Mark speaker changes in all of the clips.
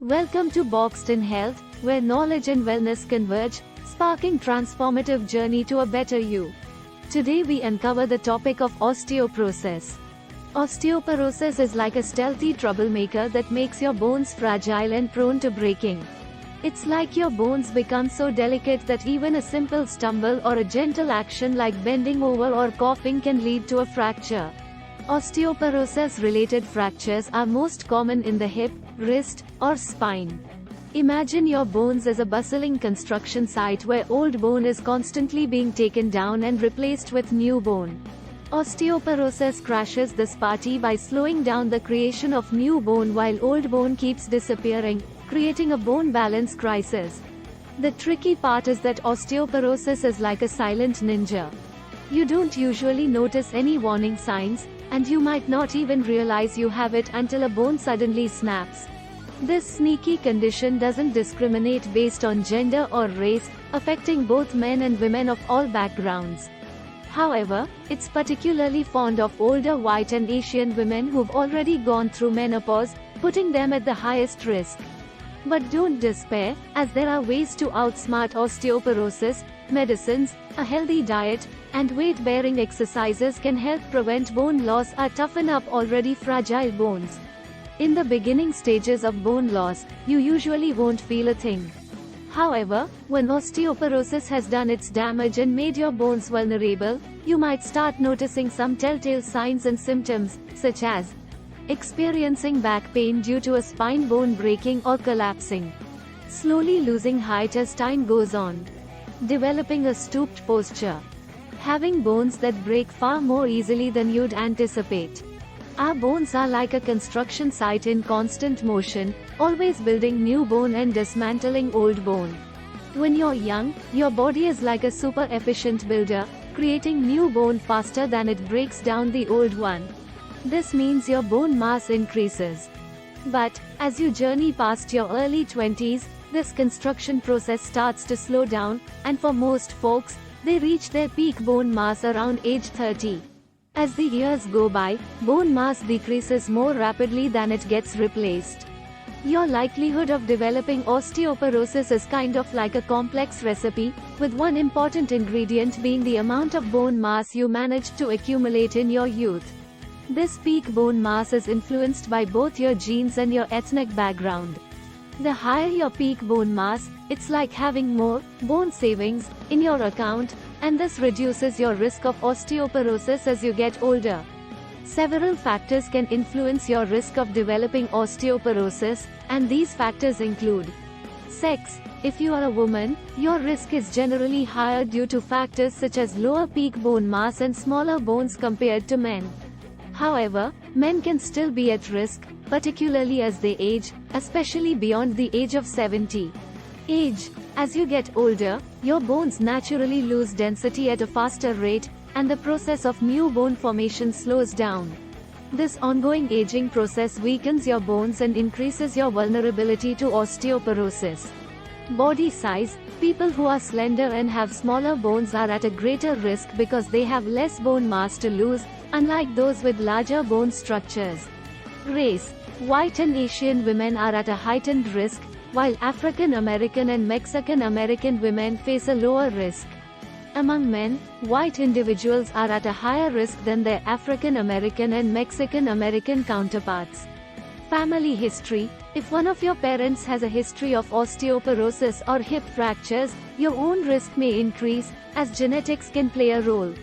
Speaker 1: Welcome to Boxed in Health, where knowledge and wellness converge, sparking transformative journey to a better you. Today we uncover the topic of osteoporosis. Osteoporosis is like a stealthy troublemaker that makes your bones fragile and prone to breaking. It's like your bones become so delicate that even a simple stumble or a gentle action like bending over or coughing can lead to a fracture. Osteoporosis-related fractures are most common in the hip, wrist, or spine. Imagine your bones as a bustling construction site where old bone is constantly being taken down and replaced with new bone. Osteoporosis crashes this party by slowing down the creation of new bone while old bone keeps disappearing, creating a bone balance crisis. The tricky part is that osteoporosis is like a silent ninja. You don't usually notice any warning signs, and you might not even realize you have it until a bone suddenly snaps. This sneaky condition doesn't discriminate based on gender or race, affecting both men and women of all backgrounds. However, it's particularly fond of older white and Asian women who've already gone through menopause, putting them at the highest risk. But don't despair, as there are ways to outsmart osteoporosis. Medicines, a healthy diet, and weight-bearing exercises can help prevent bone loss or toughen up already fragile bones. In the beginning stages of bone loss, you usually won't feel a thing. However, when osteoporosis has done its damage and made your bones vulnerable, you might start noticing some telltale signs and symptoms, such as experiencing back pain due to a spine bone breaking or collapsing, slowly losing height as time goes on, developing a stooped posture, having bones that break far more easily than you'd anticipate. Our bones are like a construction site in constant motion, always building new bone and dismantling old bone. When you're young, your body is like a super efficient builder, creating new bone faster than it breaks down the old one. This means your bone mass increases. But, as you journey past your early 20s, this construction process starts to slow down, and for most folks, they reach their peak bone mass around age 30. As the years go by, bone mass decreases more rapidly than it gets replaced. Your likelihood of developing osteoporosis is kind of like a complex recipe, with one important ingredient being the amount of bone mass you managed to accumulate in your youth. This peak bone mass is influenced by both your genes and your ethnic background. The higher your peak bone mass, it's like having more bone savings in your account, and this reduces your risk of osteoporosis as you get older. Several factors can influence your risk of developing osteoporosis, and these factors include sex. If you are a woman, your risk is generally higher due to factors such as lower peak bone mass and smaller bones compared to men. However, men can still be at risk, particularly as they age, especially beyond the age of 70. Age. As you get older, your bones naturally lose density at a faster rate, and the process of new bone formation slows down. This ongoing aging process weakens your bones and increases your vulnerability to osteoporosis. Body size. People who are slender and have smaller bones are at a greater risk because they have less bone mass to lose, unlike those with larger bone structures. Race. White and Asian women are at a heightened risk, while African American and Mexican American women face a lower risk. Among men, white individuals are at a higher risk than their African American and Mexican American counterparts. Family history. If one of your parents has a history of osteoporosis or hip fractures, your own risk may increase, as genetics can play a role.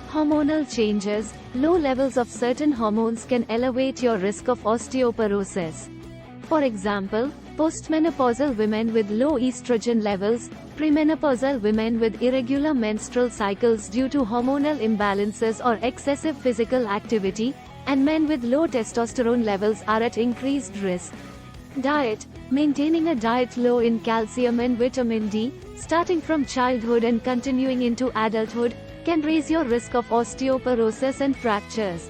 Speaker 1: Hormonal changes. Low levels of certain hormones can elevate your risk of osteoporosis. For example, postmenopausal women with low estrogen levels, premenopausal women with irregular menstrual cycles due to hormonal imbalances or excessive physical activity, and men with low testosterone levels are at increased risk. Diet. Maintaining a diet low in calcium and vitamin D, starting from childhood and continuing into adulthood, can raise your risk of osteoporosis and fractures.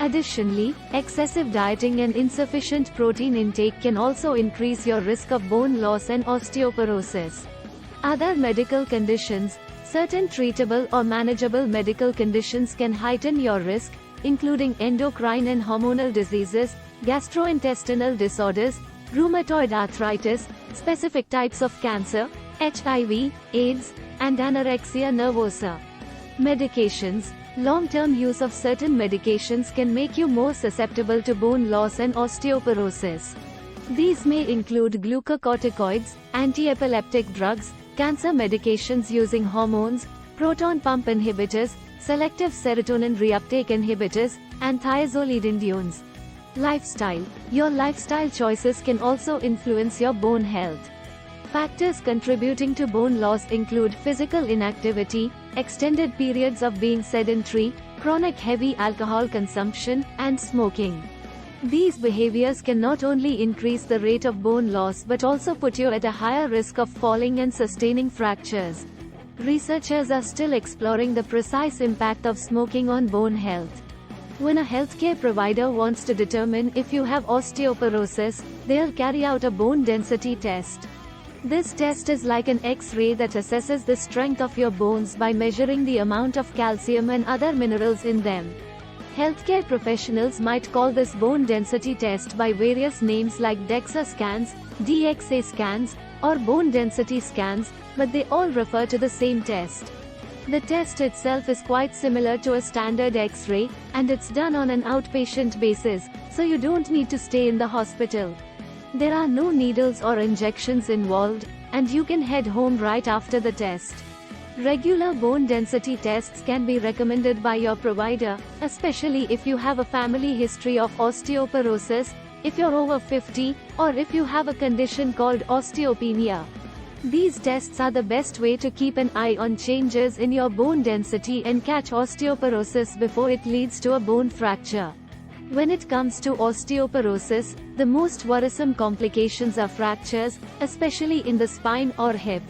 Speaker 1: Additionally, excessive dieting and insufficient protein intake can also increase your risk of bone loss and osteoporosis. Other medical conditions. Certain treatable or manageable medical conditions can heighten your risk, including endocrine and hormonal diseases, gastrointestinal disorders, rheumatoid arthritis, specific types of cancer, HIV, AIDS, and anorexia nervosa. Medications. Long-term use of certain medications can make you more susceptible to bone loss and osteoporosis. These may include glucocorticoids, anti-epileptic drugs, cancer medications using hormones, proton pump inhibitors, selective serotonin reuptake inhibitors, and thiazolidinediones. Lifestyle. Your lifestyle choices can also influence your bone health. Factors contributing to bone loss include physical inactivity, extended periods of being sedentary, chronic heavy alcohol consumption, and smoking. These behaviors can not only increase the rate of bone loss but also put you at a higher risk of falling and sustaining fractures. Researchers are still exploring the precise impact of smoking on bone health. When a healthcare provider wants to determine if you have osteoporosis, they'll carry out a bone density test. This test is like an X-ray that assesses the strength of your bones by measuring the amount of calcium and other minerals in them. Healthcare professionals might call this bone density test by various names like DEXA scans, DXA scans, or bone density scans, but they all refer to the same test. The test itself is quite similar to a standard X-ray, and it's done on an outpatient basis, so you don't need to stay in the hospital. There are no needles or injections involved, and you can head home right after the test. Regular bone density tests can be recommended by your provider, especially if you have a family history of osteoporosis, if you're over 50, or if you have a condition called osteopenia. These tests are the best way to keep an eye on changes in your bone density and catch osteoporosis before it leads to a bone fracture. When it comes to osteoporosis, the most worrisome complications are fractures, especially in the spine or hip.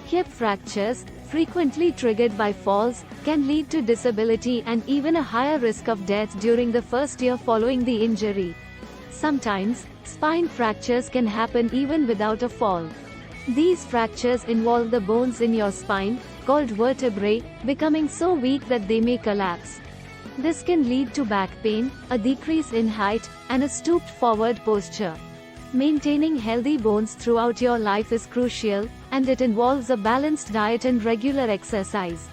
Speaker 1: Hip fractures, frequently triggered by falls, can lead to disability and even a higher risk of death during the first year following the injury. Sometimes, spine fractures can happen even without a fall. These fractures involve the bones in your spine, called vertebrae, becoming so weak that they may collapse. This can lead to back pain, a decrease in height, and a stooped forward posture. Maintaining healthy bones throughout your life is crucial, and it involves a balanced diet and regular exercise.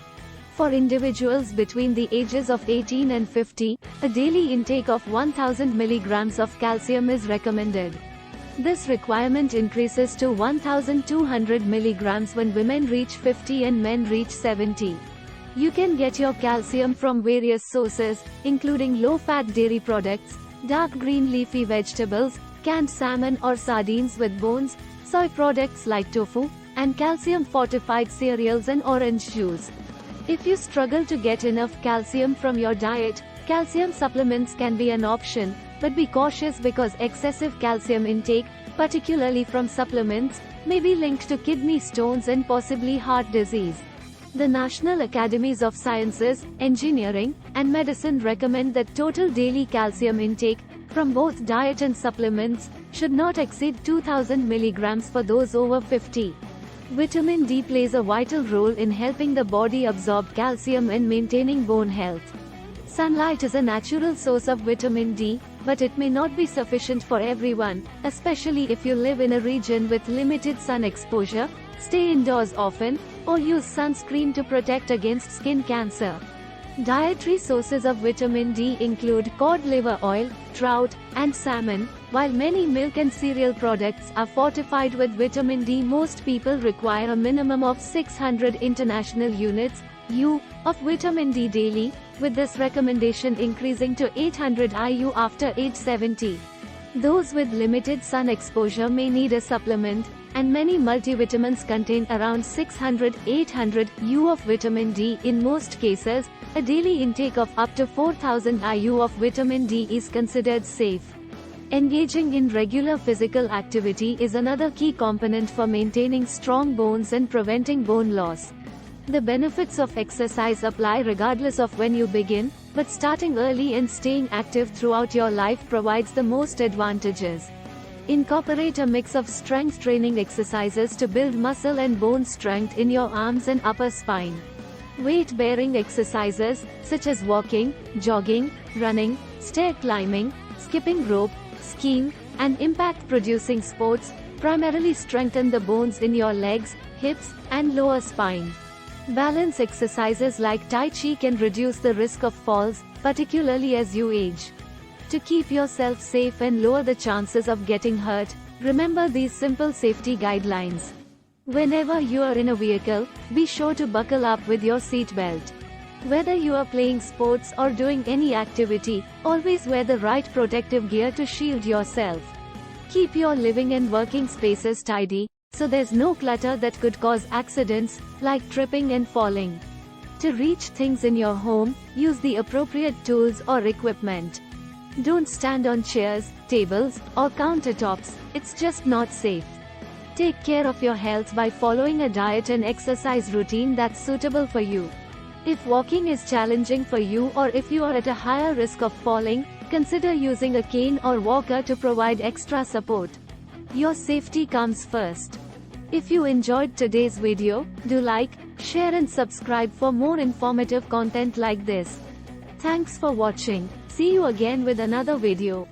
Speaker 1: For individuals between the ages of 18 and 50, a daily intake of 1000 mg of calcium is recommended. This requirement increases to 1200 mg when women reach 50 and men reach 70. You can get your calcium from various sources, including low-fat dairy products, dark green leafy vegetables, canned salmon or sardines with bones, soy products like tofu, and calcium-fortified cereals and orange juice. If you struggle to get enough calcium from your diet, calcium supplements can be an option, but be cautious because excessive calcium intake, particularly from supplements, may be linked to kidney stones and possibly heart disease. The National Academies of Sciences, Engineering, and Medicine recommend that total daily calcium intake, from both diet and supplements, should not exceed 2000 mg for those over 50. Vitamin D plays a vital role in helping the body absorb calcium and maintaining bone health. Sunlight is a natural source of vitamin D, but it may not be sufficient for everyone, especially if you live in a region with limited sun exposure, stay indoors often, or use sunscreen to protect against skin cancer. Dietary sources of vitamin D include cod liver oil, trout, and salmon. While many milk and cereal products are fortified with vitamin D, most people require a minimum of 600 international units (U) of vitamin D daily, with this recommendation increasing to 800 IU after age 70. Those with limited sun exposure may need a supplement, and many multivitamins contain around 600-800 U of vitamin D. In most cases, a daily intake of up to 4000 IU of vitamin D is considered safe. Engaging in regular physical activity is another key component for maintaining strong bones and preventing bone loss. The benefits of exercise apply regardless of when you begin, but starting early and staying active throughout your life provides the most advantages. Incorporate a mix of strength training exercises to build muscle and bone strength in your arms and upper spine. Weight-bearing exercises, such as walking, jogging, running, stair climbing, skipping rope, skiing, and impact-producing sports primarily strengthen the bones in your legs, hips, and lower spine. Balance exercises like Tai Chi can reduce the risk of falls, particularly as you age. To keep yourself safe and lower the chances of getting hurt, remember these simple safety guidelines. Whenever you are in a vehicle, be sure to buckle up with your seatbelt. Whether you are playing sports or doing any activity, always wear the right protective gear to shield yourself. Keep your living and working spaces tidy, so there's no clutter that could cause accidents, like tripping and falling. To reach things in your home, use the appropriate tools or equipment. Don't stand on chairs, tables, or countertops, it's just not safe. Take care of your health by following a diet and exercise routine that's suitable for you. If walking is challenging for you or if you are at a higher risk of falling, consider using a cane or walker to provide extra support. Your safety comes first. If you enjoyed today's video, do like, share and subscribe for more informative content like this. Thanks for watching. See you again with another video.